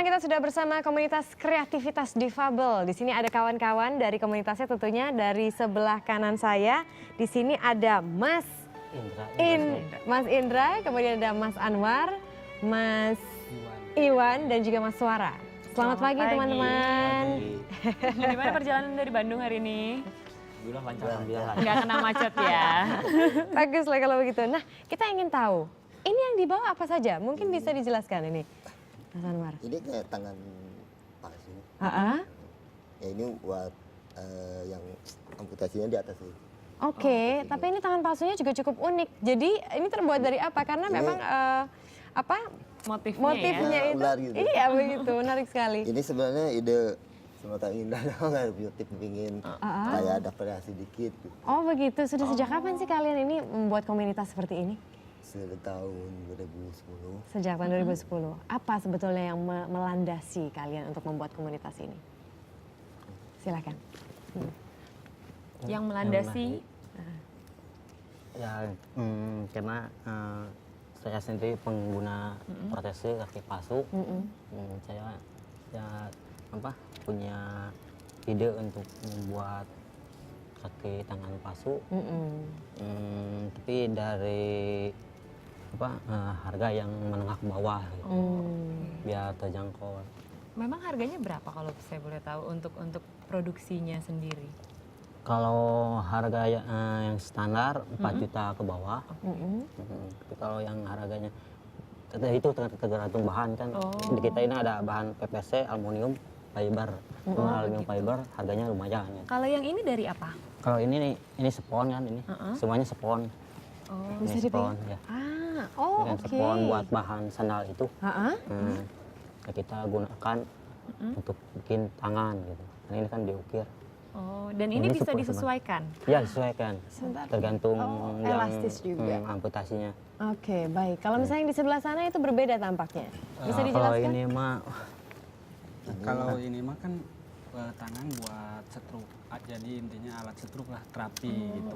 Sekarang kita sudah bersama komunitas kreativitas difabel. Di sini ada kawan-kawan dari komunitasnya tentunya dari sebelah kanan saya. Di sini ada Mas Indra, kemudian ada Mas Anwar, Mas Iwan dan juga Mas Suara. Selamat pagi teman-teman. Gimana perjalanan dari Bandung hari ini? Bilang lancar alhamdulillah. Nggak kena macet ya? Bagus lah kalau begitu. Nah, kita ingin tahu, ini yang dibawa apa saja? Mungkin bisa dijelaskan ini, Mas Anwar. Ini kayak tangan palsu. Ya ini buat yang amputasinya di atas ini. Oke, tapi ini tangan palsunya juga cukup unik. Jadi ini terbuat dari apa? Karena Ini memang motifnya ya? itu. Ular gitu. Iya begitu, menarik sekali. Ini sebenarnya ide semata indah nggak beauty pingin kayak ada variasi dikit. Gitu. Oh begitu, sudah sejak kapan sih kalian ini membuat komunitas seperti ini? Sudah tahun 2010. Sejak tahun 2010. Apa sebetulnya yang melandasi kalian untuk membuat komunitas ini? Silakan. Yang melandasi? Ya, karena saya sendiri pengguna protesi kaki palsu. Saya ya punya ide untuk membuat kaki tangan palsu. Tapi dari harga yang menengah ke bawah, gitu. Biar terjangkau. Memang harganya berapa kalau saya boleh tahu untuk produksinya sendiri? Kalau harga yang standar 4 juta ke bawah. Tapi kalau yang harganya itu tergantung bahan kan. Di kita ini ada bahan PVC, aluminium, fiber. Aluminium fiber harganya lumayan. Ya. Kalau yang ini dari apa? Kalau ini spon kan ini. Semuanya spon. Bisa Ini spon ya. Oke. Spon buat bahan sandal itu. Kita gunakan untuk bikin tangan gitu. Nah, ini kan diukir. Oh, dan ini bisa disesuaikan? Ya, disesuaikan. Tergantung yang elastis juga. amputasinya. Oke, baik. Kalau misalnya yang di sebelah sana itu berbeda tampaknya. Bisa Kalau dijelaskan? ini mah kan tangan buat stroke. Jadi intinya alat stroke lah, terapi gitu.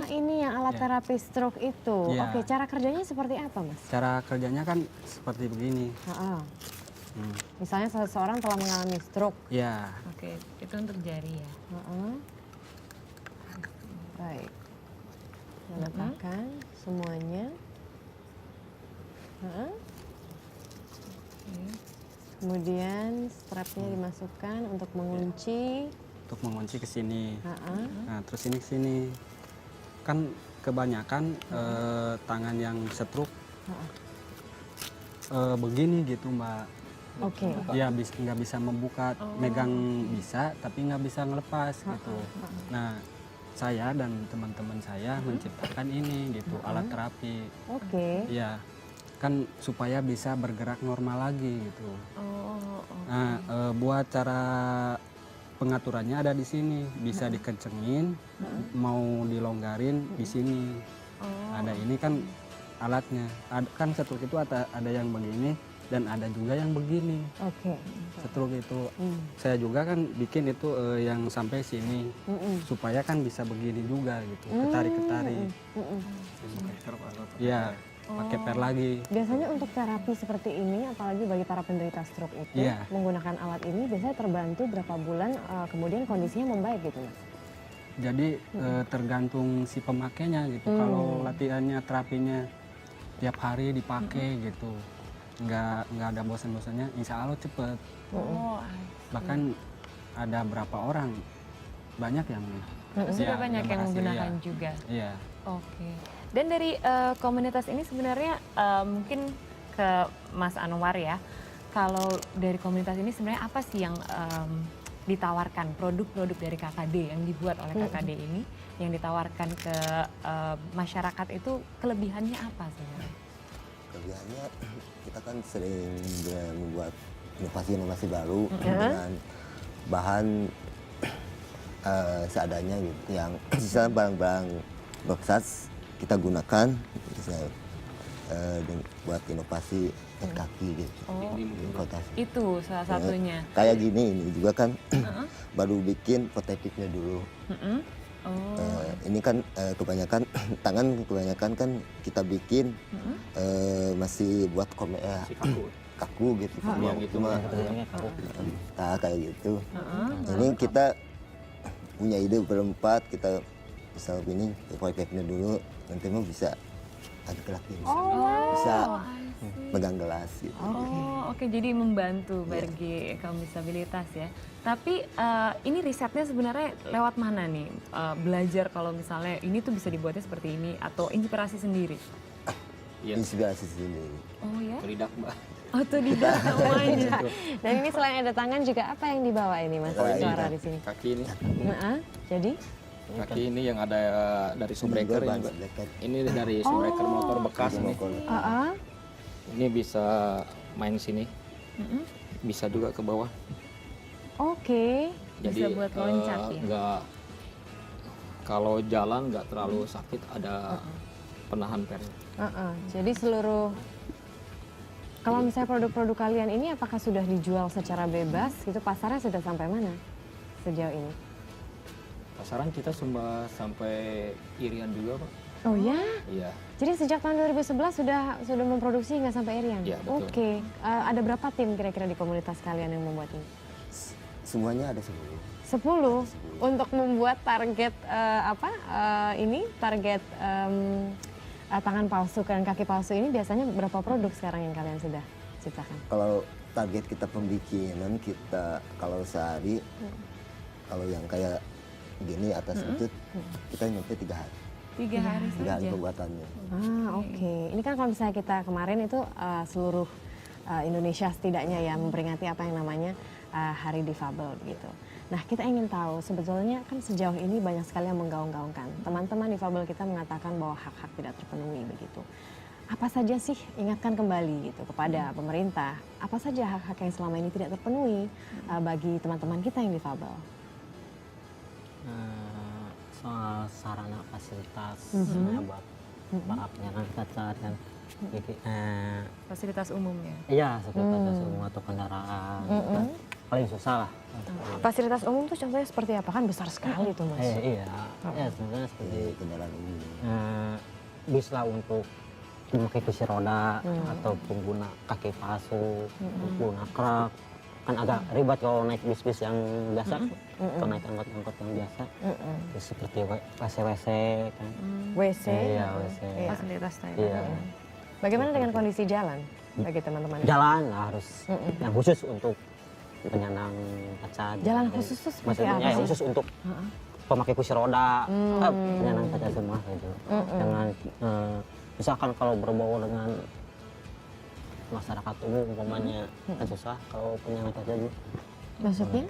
Ini yang alat terapi stroke itu. Ya. Oke, cara kerjanya seperti apa, Mas? Cara kerjanya kan seperti begini. Misalnya seseorang telah mengalami stroke. Ya. Oke, itu untuk jari ya? Baik. Letakkan semuanya. Kemudian strapnya dimasukkan untuk mengunci. Untuk mengunci ke sini. Nah, terus ini ke sini. Kan kebanyakan tangan yang stroke begini gitu, Mbak. Oke. Ya nggak bisa membuka, megang bisa, tapi nggak bisa ngelepas gitu. Nah, saya dan teman-teman saya menciptakan ini gitu, alat terapi. Oke. Ya, kan supaya bisa bergerak normal lagi gitu. Nah, buat cara pengaturannya ada di sini, bisa dikencengin, mau dilonggarin di sini. Ada ini kan alatnya. Kan stroke itu ada yang begini dan ada juga yang begini. Oke. Stroke itu saya juga kan bikin itu yang sampai sini supaya kan bisa begini juga gitu, ketarik-ketarik. Iya, pakai per lagi. Biasanya untuk terapi seperti ini, apalagi bagi para penderita stroke itu, menggunakan alat ini biasanya terbantu berapa bulan, kemudian kondisinya membaik gitu, Mas? Jadi tergantung si pemakainya gitu. Kalau latihannya terapinya tiap hari dipakai gitu, nggak ada bosan-bosannya, insya Allah cepet. Bahkan ada berapa orang, banyak yang sudah banyak yang berhasil, menggunakan juga. Iya. Oke. Dan dari komunitas ini sebenarnya mungkin ke Mas Anwar ya. Kalau dari komunitas ini sebenarnya apa sih yang ditawarkan, produk-produk dari KKD yang dibuat oleh KKD ini yang ditawarkan ke masyarakat itu kelebihannya apa sebenarnya? Kelebihannya kita kan sering membuat inovasi-inovasi baru dengan bahan seadanya gitu, yang misalnya barang-barang bekas kita gunakan buat inovasi kaki gitu. Itu salah satunya. Kayak gini, ini juga kan baru bikin prototipe dulu. Ini kan kebanyakan tangan kan kita bikin masih buat kaku gitu kan. Yang itu Cuma Sepertinya kaku. nah kayak gitu. Ini kita punya ide berempat, kita bisa ini proyeknya dulu, nanti mah bisa ada lagi bisa pegang gelas gitu. Oh, oke. Jadi membantu bagi kaum disabilitas ya. Tapi ini risetnya sebenarnya lewat mana nih? Belajar kalau misalnya ini tuh bisa dibuatnya seperti ini atau inspirasi sendiri? Iya. Inspirasi sendiri. Oh ya? Lidak Mbak. Otodidak semuanya. Dan ini selain ada tangan juga apa yang dibawa ini Mas Oh, ini Suara kan. di sini? Kaki ini, Nah, jadi kaki ini yang ada dari subbreaker Juga ini, ban Mbak. sedekat. Ini dari subbreaker motor bekas nih. Ini bisa main sini, bisa juga ke bawah. Oke. Bisa buat loncat ya? Nggak, kalau jalan nggak terlalu sakit, ada penahan pernya. Jadi seluruh kalau misalnya produk-produk kalian ini apakah sudah dijual secara bebas? Itu pasarnya sudah sampai mana sejauh ini? Pasaran kita sampai Irian juga, Pak. Oh ya? Iya. Jadi sejak tahun 2011 sudah memproduksi hingga sampai Irian? Iya, betul. Oke. Ada berapa tim kira-kira di komunitas kalian yang membuat ini? Semuanya ada 10. 10 untuk membuat target target tangan palsu dan kaki palsu ini biasanya berapa produk sekarang yang kalian sudah ciptakan? Kalau target kita pembikinan kita kalau sehari, kalau yang kayak gini atas lutut, kita nyampe 3 hari. 3 hari 3 hari saja. pembuatannya. Oke. Ini kan kalau misalnya kita kemarin itu seluruh Indonesia setidaknya ya memperingati apa yang namanya Hari Difabel gitu. Nah, kita ingin tahu sebetulnya kan sejauh ini banyak sekali yang menggaung-gaungkan. Teman-teman difabel kita mengatakan bahwa hak-hak tidak terpenuhi begitu. Apa saja sih, ingatkan kembali gitu kepada pemerintah, apa saja hak-hak yang selama ini tidak terpenuhi bagi teman-teman kita yang difabel? Soal sarana fasilitas ya, buat para penyandang cacat kan. Fasilitas umumnya. Iya, seperti fasilitas umum atau kendaraan. Kan paling susah lah. Fasilitas umum tuh contohnya seperti apa? Kan besar sekali tuh Mas. Iya, ya sebenarnya seperti Kendaraan umum. bis lah untuk memakai kursi roda atau pengguna kaki palsu, pengguna kruk. Kan agak ribet kalau naik bis-bis yang biasa, atau naik angkot-angkot yang biasa. Ya, seperti WC-WC kan. WC. Iya, WC. Fasilitas tadi. Iya. Bagaimana dengan kondisi jalan bagi teman-teman? Jalan lah harus yang khusus untuk penyandang cacat. Jalan khusus tuh seperti Maksudnya apa yang sih? khusus untuk pemakai kursi roda, penyandang cacat semua gitu. Dengan misalkan kalau berbau dengan masyarakat umum umpamanya kan susah kalau penyandang cacat gitu. Maksudnya?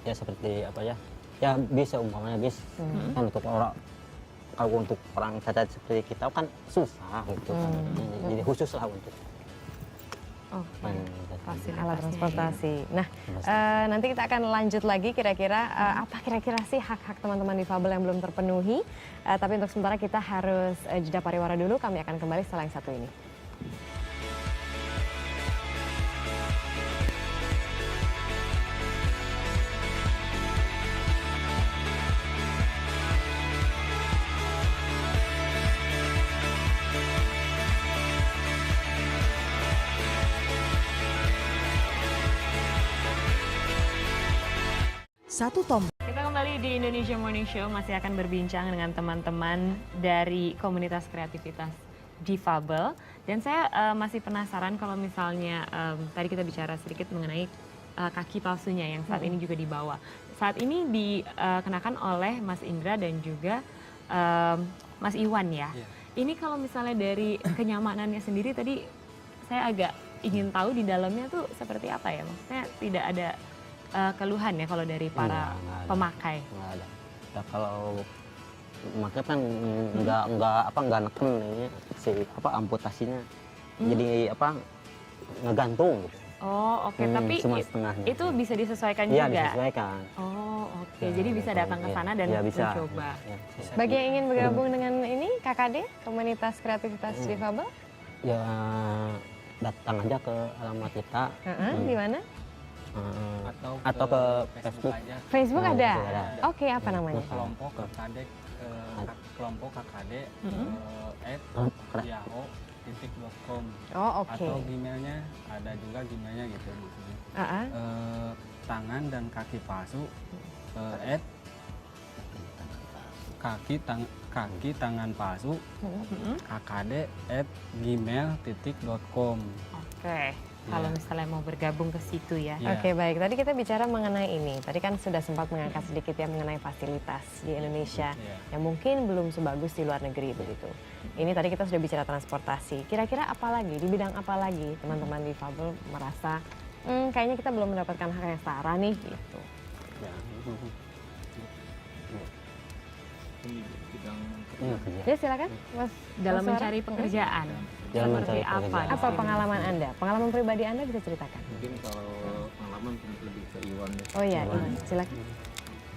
Ya seperti apa ya? Ya bisa umpamanya bis kan untuk orang, kalau untuk orang cacat seperti kita kan susah gitu kan. Jadi khusus lah untuk Alat transportasi. Nah, nanti kita akan lanjut lagi kira-kira apa kira-kira sih hak-hak teman-teman difabel yang belum terpenuhi. Tapi untuk sementara kita harus jeda pariwara dulu. Kami akan kembali setelah yang satu ini. Satu tombol. Kita kembali di Indonesia Morning Show, masih akan berbincang dengan teman-teman dari komunitas kreativitas difabel. Dan saya masih penasaran kalau misalnya tadi kita bicara sedikit mengenai kaki palsunya yang saat ini juga dibawa. Saat ini dikenakan oleh Mas Indra dan juga Mas Iwan ya. Ini kalau misalnya dari kenyamanannya sendiri tadi saya agak ingin tahu di dalamnya tuh seperti apa ya. Maksudnya tidak ada keluhan ya kalau dari para pemakai. Nggak ada. Ya kalau memakai kan nggak neken ini si amputasinya. Jadi ngegantung gitu. Oh oke, tapi cuma setengahnya. itu bisa disesuaikan Iya, juga. disesuaikan. Oh oke, jadi bisa datang ke sana dan ya, bisa. mencoba. Ya, Bagi yang ingin bergabung dengan ini KKD, komunitas kreativitas difabel, ya datang aja ke alamat kita. di mana? Atau ke Facebook. aja. Facebook ada? ada. Oke, apa namanya? Kelompok KKD, kelompok KKD, @gmail.com. Oh, oke. Atau Gmailnya ada juga Gmailnya gitu maksudnya. Tangan dan kaki palsu at kaki tangan palsu kkd@gmail.com. Oke. Kalau misalnya mau bergabung ke situ ya. Iya. Oke, baik. Tadi kita bicara mengenai ini. Tadi kan sudah sempat mengangkat sedikit ya mengenai fasilitas di Indonesia Iya. yang mungkin belum sebagus di luar negeri begitu. Ini tadi kita sudah bicara transportasi. Kira-kira apa lagi, di bidang apa lagi teman-teman difabel merasa kayaknya kita belum mendapatkan hak yang setara nih gitu. Ya. Ini bidang Jadi silakan Mas Dalam Mas Suara. mencari pekerjaan. Dalam Seperti mencari apa? pekerjaan. Apa pengalaman Anda? Pengalaman pribadi Anda bisa ceritakan. mungkin kalau pengalaman lebih ke Iwan deh. Oh iya, silakan.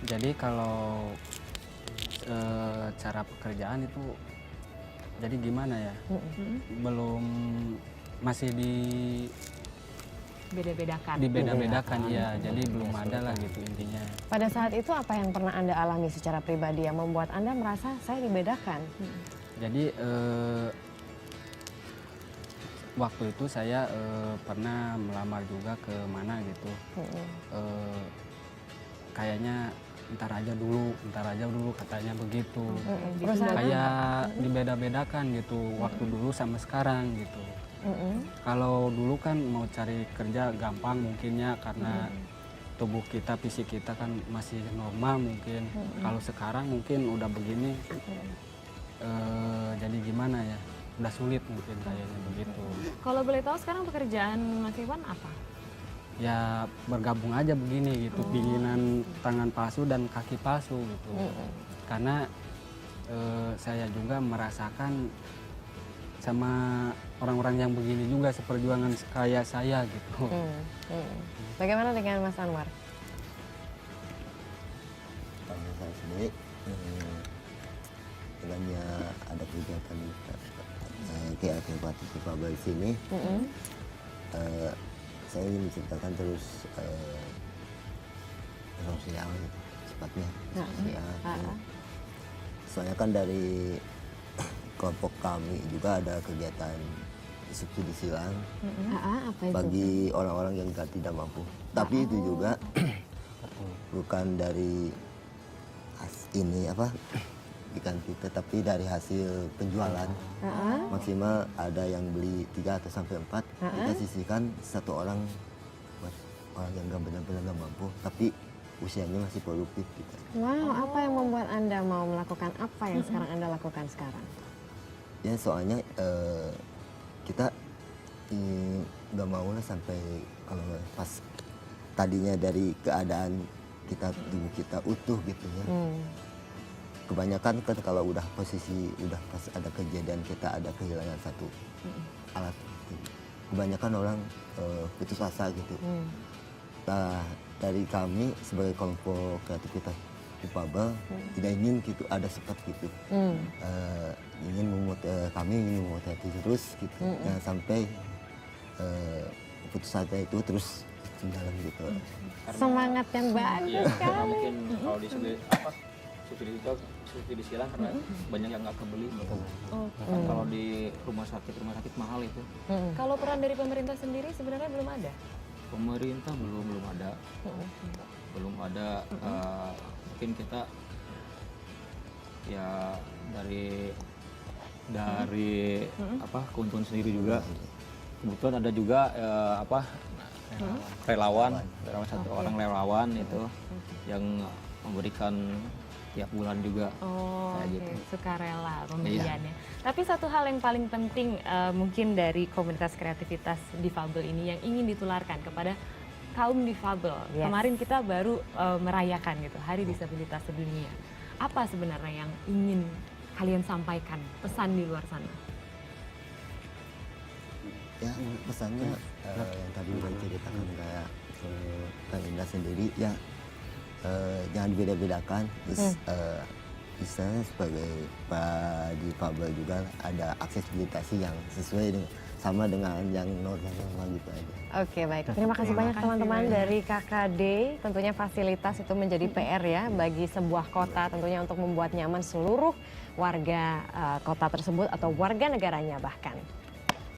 Jadi kalau cara pekerjaan itu jadi gimana ya? Belum masih Beda-bedakan. dibeda-bedakan ya. Jadi belum ada lah gitu intinya. Pada saat itu apa yang pernah Anda alami secara pribadi yang membuat Anda merasa saya dibedakan? Jadi waktu itu saya pernah melamar juga ke mana gitu. Kayaknya ntar aja dulu katanya begitu. Perusahaan Kayak dibeda-bedakan gitu waktu dulu sama sekarang gitu. Kalau dulu kan mau cari kerja gampang mungkinnya karena tubuh kita, fisik kita kan masih normal mungkin. Kalau sekarang mungkin udah begini, jadi gimana ya? Udah sulit mungkin kayaknya begitu. Kalau boleh tahu sekarang pekerjaan Mas Iwan apa? Ya bergabung aja begini gitu, pinginan tangan palsu dan kaki palsu gitu. Karena saya juga merasakan sama orang-orang yang begini juga seperjuangan kayak saya gitu. Bagaimana dengan Mas Anwar? Kalau saya sendiri dengannya ada kegiatan kayak aktivitas difabel di sini, saya ingin menceritakan terus sosial gitu, sifatnya sosial. Soalnya kan dari kelompok kami juga ada kegiatan subsidi silang Apa itu? bagi orang-orang yang tidak mampu. Tapi itu juga bukan dari ini apa ikan kita, tapi dari hasil penjualan. Maksimal ada yang beli 3 atau sampai 4, kita sisihkan 1 orang buat orang yang benar-benar nggak mampu, tapi usianya masih produktif gitu. Wow, apa yang membuat Anda mau melakukan apa yang sekarang Anda lakukan sekarang? Ya soalnya kita nggak mau lah sampai kalau pas tadinya dari keadaan kita tubuh kita utuh gitu ya. Kebanyakan kan kalau udah posisi udah pas ada kejadian kita ada kehilangan satu alat, kebanyakan orang putus asa gitu. Nah dari kami sebagai kelompok kreativitas difabel tidak ingin gitu ada seperti gitu. Kami ingin memotivasi terus gitu, jangan sampai putus asa itu terus dalam gitu. Semangat yang bagus Karena sekali. mungkin kalau di subsidi silang karena banyak yang nggak kebeli. Kan kalau di rumah sakit mahal itu. Kalau peran dari pemerintah sendiri sebenarnya belum ada. Pemerintah belum ada. Mungkin kita ya dari keuntungan sendiri juga. Kebetulan ada juga relawan satu orang relawan itu yang memberikan tiap bulan juga. Kayak gitu. Sukarela pembeliannya. Tapi satu hal yang paling penting mungkin dari komunitas kreativitas difabel ini yang ingin ditularkan kepada kaum difabel. Kemarin kita baru merayakan gitu Hari Disabilitas Sedunia. Apa sebenarnya yang ingin kalian sampaikan pesan di luar sana? Ya pesannya yang tadi udah ceritakan kayak Kang Indah sendiri ya, jangan dibeda-bedakan. Misalnya sebagai difabel juga ada aksesibilitas yang sesuai sama dengan yang normal gitu aja. Oke, baik. Terima kasih banyak teman-teman dari KKD. Tentunya fasilitas itu menjadi PR ya bagi sebuah kota, tentunya untuk membuat nyaman seluruh warga kota tersebut atau warga negaranya bahkan.